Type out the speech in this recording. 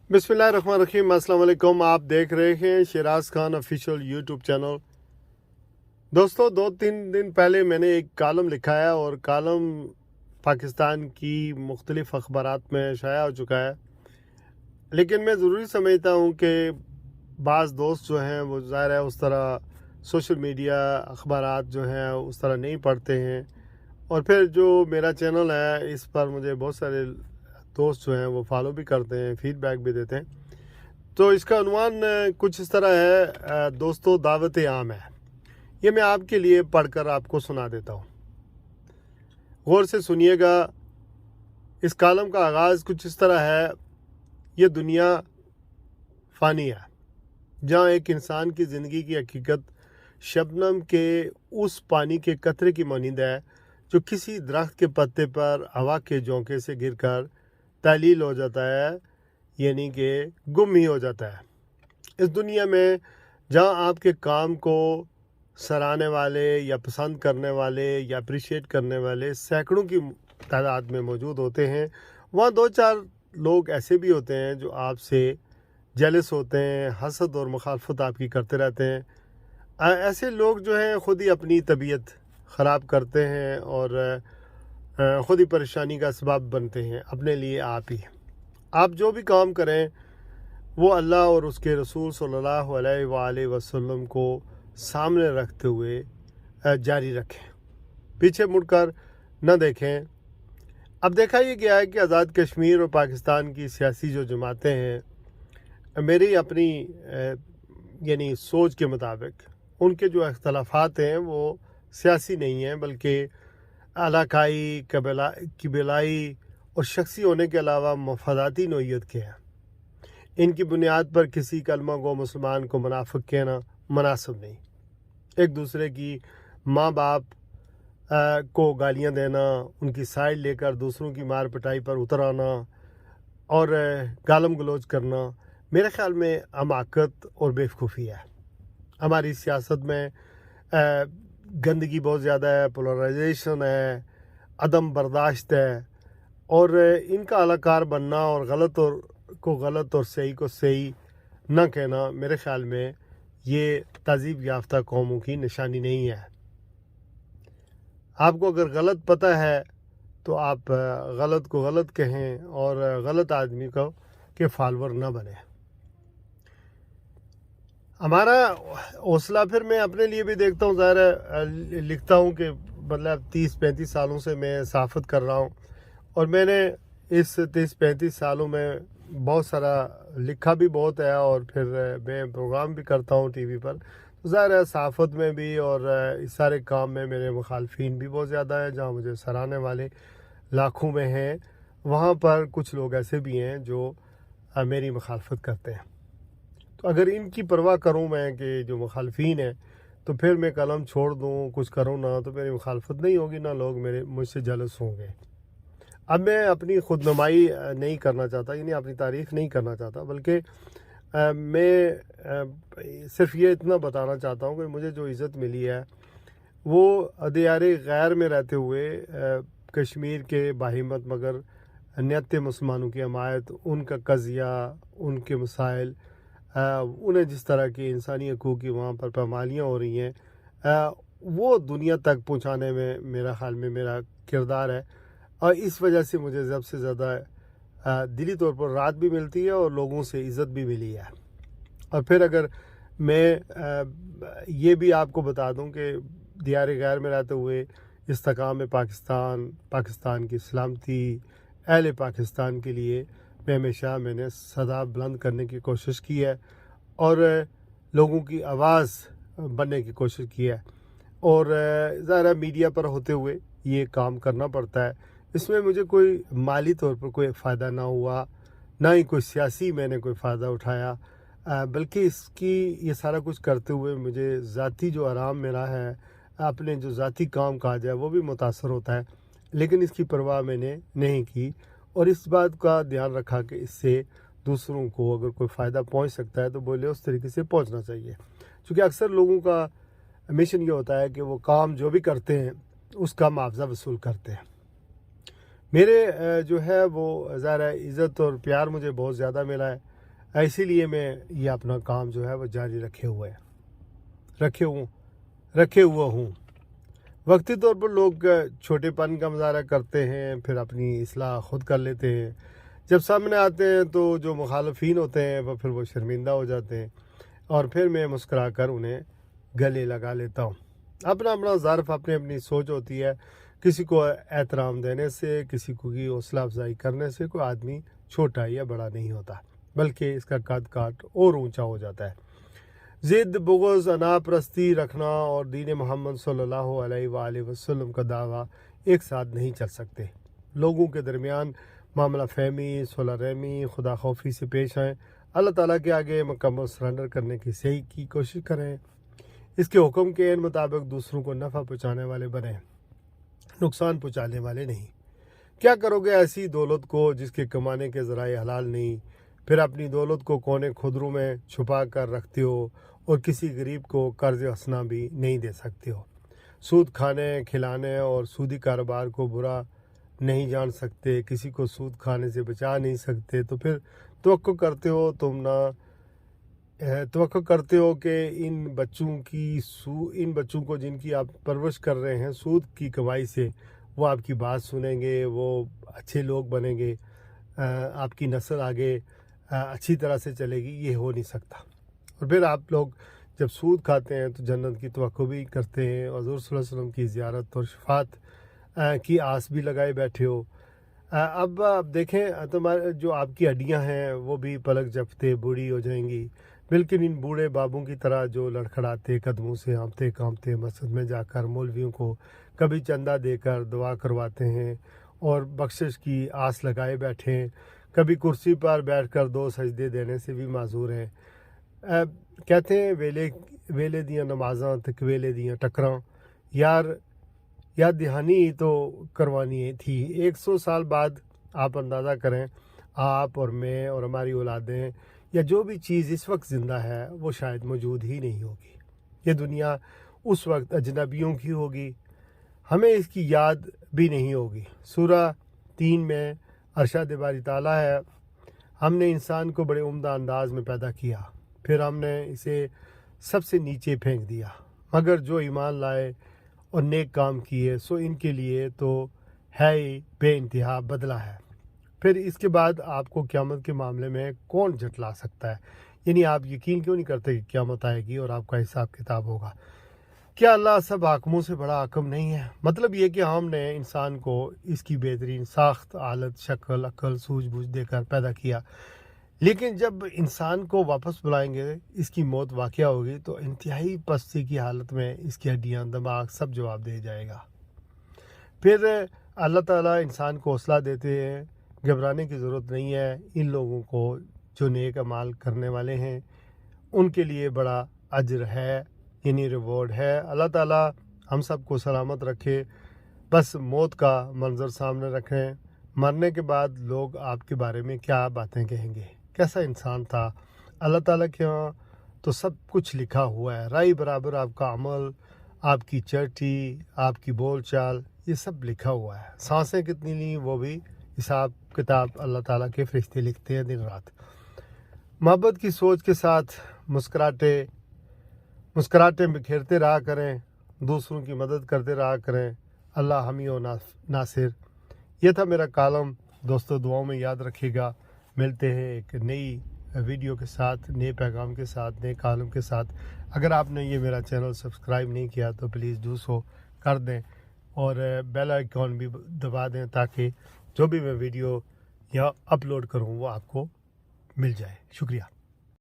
बिस्मिल्लाहिर्रहमानिर्रहीम। अस्सलाम वालेकुम। आप देख रहे हैं Siraj Khan official YouTube channel. दोस्तों, 2-3 दिन पहले मैंने एक कॉलम लिखा है और कॉलम पाकिस्तान की मुख्तलिफ़ अखबारात में शाया हो चुका है, लेकिन मैं ज़रूरी समझता हूँ कि बाज़ दोस्त जो हैं वो ज़ाहिर है उस तरह सोशल मीडिया अखबारात जो हैं उस तरह नहीं पढ़ते हैं, और फिर जो मेरा चैनल है इस पर मुझे बहुत सारे दोस्त जो हैं वो फॉलो भी करते हैं, फीडबैक भी देते हैं। तो इसका उन्वान कुछ इस तरह है, दोस्तों दावत आम है। ये मैं आपके लिए पढ़कर आपको सुना देता हूँ, गौर से सुनिएगा। इस कॉलम का आगाज़ कुछ इस तरह है। ये दुनिया फ़ानी है, जहाँ एक इंसान की ज़िंदगी की हकीकत शबनम के उस पानी के कतरे की मानिंद है जो किसी दरख्त के पत्ते पर हवा के झोंके से गिरकर तलील हो जाता है, यानी कि गुम ही हो जाता है। इस दुनिया में जहाँ आपके काम को सराहने वाले या पसंद करने वाले या अप्रिशिएट करने वाले सैकड़ों की तादाद में मौजूद होते हैं, वहाँ 2-4 लोग ऐसे भी होते हैं जो आपसे जेलस होते हैं, हसद और मुखालफत आपकी करते रहते हैं। ऐसे लोग जो हैं ख़ुद ही अपनी तबीयत ख़राब करते हैं और ख़ुद ही परेशानी का सबब बनते हैं अपने लिए आप ही। आप जो भी काम करें वो अल्लाह और उसके रसूल सल्लल्लाहु अलैहि वसल्लम को सामने रखते हुए जारी रखें, पीछे मुड़कर न देखें। अब देखा ये गया है कि आज़ाद कश्मीर और पाकिस्तान की सियासी जो जमातें हैं, मेरी अपनी यानी सोच के मुताबिक उनके जो अख्तलाफात हैं वो सियासी नहीं हैं, बल्कि इलाकाई, कबीलाई और शख्सी होने के अलावा मफादाती नोयत के हैं। इनकी बुनियाद पर किसी कलमा गो मुसलमान को मुनाफिक कहना मुनासिब नहीं। एक दूसरे की माँ बाप को गालियाँ देना, उनकी साइड लेकर दूसरों की मार पिटाई पर उतर आना और गालम गलोच करना मेरे ख़्याल में हमाकत और बेवकूफ़ी है। हमारी सियासत में गंदगी बहुत ज़्यादा है, पोलराइजेशन है, अदम बर्दाश्त है, और इनका अलाकार बनना और गलत और सही को सही न कहना मेरे ख़्याल में ये तहज़ीब याफ्ता कौमों की निशानी नहीं है। आपको अगर गलत पता है तो आप गलत को गलत कहें और गलत आदमी को के फॉलोअर न बने। हमारा हौसला फिर मैं अपने लिए भी देखता हूँ, ज़ाहिर है लिखता हूँ कि मतलब 30-35 सालों से मैं सहाफ़त कर रहा हूँ, और मैंने इस 30-35 सालों में बहुत सारा लिखा भी बहुत है, और फिर मैं प्रोग्राम भी करता हूँ टीवी पर। तो ज़ाहिर है सहाफ़त में भी और इस सारे काम में मेरे मुखालफिन भी बहुत ज़्यादा है। जहाँ मुझे सराहने वाले लाखों में हैं, वहाँ पर कुछ लोग ऐसे भी हैं जो मेरी मुखालफत करते हैं। तो अगर इनकी परवाह करूँ मैं कि जो मुखालफिन हैं, तो फिर मैं कलम छोड़ दूँ, कुछ करूँ ना, तो मेरी मुखालफत नहीं होगी, ना लोग मुझसे जलस होंगे। अब मैं अपनी खुद नुमाई नहीं करना चाहता, यानी अपनी तारीफ़ नहीं करना चाहता, बल्कि मैं सिर्फ ये इतना बताना चाहता हूँ कि मुझे जो इज़्ज़त मिली है वो दियार गैर में रहते हुए कश्मीर के बाहिम्मत मगर नियत मुसलमानों की हमायत, उनका कज़िया, उनके मसाइल, उन्हें जिस तरह की इंसानी हकूक़ की वहाँ पर पामालियाँ हो रही हैं, वो दुनिया तक पहुँचाने में मेरा ख़्याल में मेरा किरदार है। और इस वजह से मुझे सबसे ज़्यादा दिली तौर पर राहत भी मिलती है और लोगों से इज़्ज़त भी मिली है। और फिर अगर मैं ये भी आपको बता दूं कि दियार गैर में रहते हुए इस्तेकाम पाकिस्तान की सलामती, अहले पाकिस्तान के लिए मैंने सदा बुलंद करने की कोशिश की है और लोगों की आवाज़ बनने की कोशिश की है, और ज़रा मीडिया पर होते हुए ये काम करना पड़ता है। इसमें मुझे कोई माली तौर पर कोई फ़ायदा ना हुआ, ना ही कोई सियासी मैंने कोई फ़ायदा उठाया, बल्कि इसकी ये सारा कुछ करते हुए मुझे ज़ाती जो आराम मेरा है, अपने जो ज़ाती काम काज है वो भी मुतासर होता है, लेकिन इसकी परवाह मैंने नहीं की और इस बात का ध्यान रखा कि इससे दूसरों को अगर कोई फ़ायदा पहुंच सकता है तो बोले उस तरीके से पहुंचना चाहिए। क्योंकि अक्सर लोगों का मिशन ये होता है कि वो काम जो भी करते हैं उसका मुआवजा वसूल करते हैं। मेरे जो है वो ज़ाहिर है इज़्ज़त और प्यार मुझे बहुत ज़्यादा मिला है, اسی لیے میں یہ اپنا کام جو ہے وہ جاری رکھے ہوئے ہوں۔ وقتی طور پر لوگ چھوٹے پن کا مظاہرہ کرتے ہیں، پھر اپنی اصلاح خود کر لیتے ہیں۔ جب سامنے آتے ہیں تو جو مخالفین ہوتے ہیں پھر وہ شرمندہ ہو جاتے ہیں، اور پھر میں مسکرا کر انہیں گلے لگا لیتا ہوں۔ اپنا ظرف، اپنی سوچ ہوتی ہے۔ کسی کو احترام دینے سے، کسی کو کی حوصلہ افزائی کرنے سے کوئی آدمی چھوٹا یا بڑا نہیں ہوتا، بلکہ اس کا قد کاٹ اور اونچا ہو جاتا ہے۔ ضد، بغض، انا پرستی رکھنا اور دین محمد صلی اللہ علیہ وآلہ وسلم کا دعویٰ ایک ساتھ نہیں چل سکتے۔ لوگوں کے درمیان معاملہ فہمی، صلح رحمی، خدا خوفی سے پیش آئیں، اللہ تعالیٰ کے آگے مکمل سرنڈر کرنے کی صحیح کی کوشش کریں، اس کے حکم کے مطابق دوسروں کو نفع پہنچانے والے بنیں، نقصان پہنچانے والے نہیں۔ کیا کرو گے ایسی دولت کو جس کے کمانے کے ذرائع حلال نہیں، پھر اپنی دولت کو کونے خدروں میں چھپا کر رکھتے ہو اور کسی غریب کو قرض حسنہ بھی نہیں دے سکتے ہو۔ سود کھانے، کھلانے اور سودی کاروبار کو برا نہیں جان سکتے، کسی کو سود کھانے سے بچا نہیں سکتے، تو پھر توقع کرتے ہو کہ ان بچوں کو جن کی آپ پرورش کر رہے ہیں سود کی کمائی سے، وہ آپ کی بات سنیں گے، وہ اچھے لوگ بنیں گے، آپ کی نسل آگے اچھی طرح سے چلے گی۔ یہ ہو نہیں سکتا۔ اور پھر آپ لوگ جب سود کھاتے ہیں تو جنت کی توقع بھی کرتے ہیں، اور حضور صلی اللہ علیہ وسلم کی زیارت اور شفاعت کی آس بھی لگائے بیٹھے ہو۔ اب دیکھیں، تمہارے جو آپ کی ہڈیاں ہیں وہ بھی پلک جھپتے بوڑھی ہو جائیں گی، بالکل ان بوڑھے بابوں کی طرح جو لڑکھڑاتے قدموں سے ہانپتے کانپتے مسجد میں جا کر مولویوں کو کبھی چندہ دے کر دعا کرواتے ہیں اور بخشش کی آس لگائے بیٹھے ہیں، کبھی کرسی پر بیٹھ کر 2 سجدے دینے سے بھی معذور ہیں۔ کہتے ہیں ویلے دیاں نمازاں تک ویلے دیاں ٹکراں، یاد دہانی تو کروانی تھی۔ 100 سال بعد آپ اندازہ کریں، آپ اور میں اور ہماری اولادیں یا جو بھی چیز اس وقت زندہ ہے وہ شاید موجود ہی نہیں ہوگی۔ یہ دنیا اس وقت اجنبیوں کی ہوگی، ہمیں اس کی یاد بھی نہیں ہوگی۔ سورہ 3 میں ارشاد باری تعالیٰ ہے، ہم نے انسان کو بڑے عمدہ انداز میں پیدا کیا، پھر ہم نے اسے سب سے نیچے پھینک دیا، مگر جو ایمان لائے اور نیک کام کیے سو ان کے لیے تو ہے ہی بے انتہا بدلہ ہے۔ پھر اس کے بعد آپ کو قیامت کے معاملے میں کون جھٹلا سکتا ہے؟ یعنی آپ یقین کیوں نہیں کرتے کہ قیامت آئے گی اور آپ کا حساب کتاب ہوگا؟ کیا اللہ سب حاکموں سے بڑا حاکم نہیں ہے؟ مطلب یہ کہ ہم نے انسان کو اس کی بہترین ساخت، حالت، شکل، عقل، سوجھ بوجھ دے کر پیدا کیا، لیکن جب انسان کو واپس بلائیں گے، اس کی موت واقعہ ہوگی، تو انتہائی پستی کی حالت میں اس کی ہڈیاں، دماغ سب جواب دے جائے گا۔ پھر اللہ تعالیٰ انسان کو حوصلہ دیتے ہیں، گھبرانے کی ضرورت نہیں ہے، ان لوگوں کو جو نیک اعمال کرنے والے ہیں ان کے لیے بڑا اجر ہے، یعنی ریوارڈ ہے۔ اللہ تعالیٰ ہم سب کو سلامت رکھے۔ بس موت کا منظر سامنے رکھیں، مرنے کے بعد لوگ آپ کے بارے میں کیا باتیں کہیں گے، کیسا انسان تھا۔ اللہ تعالیٰ کے ہاں تو سب کچھ لکھا ہوا ہے، رائے برابر آپ کا عمل، آپ کی چرٹی، آپ کی بول چال، یہ سب لکھا ہوا ہے۔ سانسیں کتنی لیں وہ بھی حساب کتاب اللہ تعالیٰ کے فرشتے لکھتے ہیں دن رات۔ محبت کی سوچ کے ساتھ مسکراہٹیں بکھیرتے رہا کریں، دوسروں کی مدد کرتے رہا کریں۔ اللہ حامی و ناصر۔ یہ تھا میرا کالم، دوستو دعاؤں میں یاد رکھیے گا۔ ملتے ہیں ایک نئی ویڈیو کے ساتھ، نئے پیغام کے ساتھ، نئے کالم کے ساتھ۔ اگر آپ نے یہ میرا چینل سبسکرائب نہیں کیا تو پلیز ڈو سو کر دیں، اور بیل آئیکن بھی دبا دیں تاکہ جو بھی میں ویڈیو یا اپلوڈ کروں وہ آپ کو مل جائے۔ شکریہ۔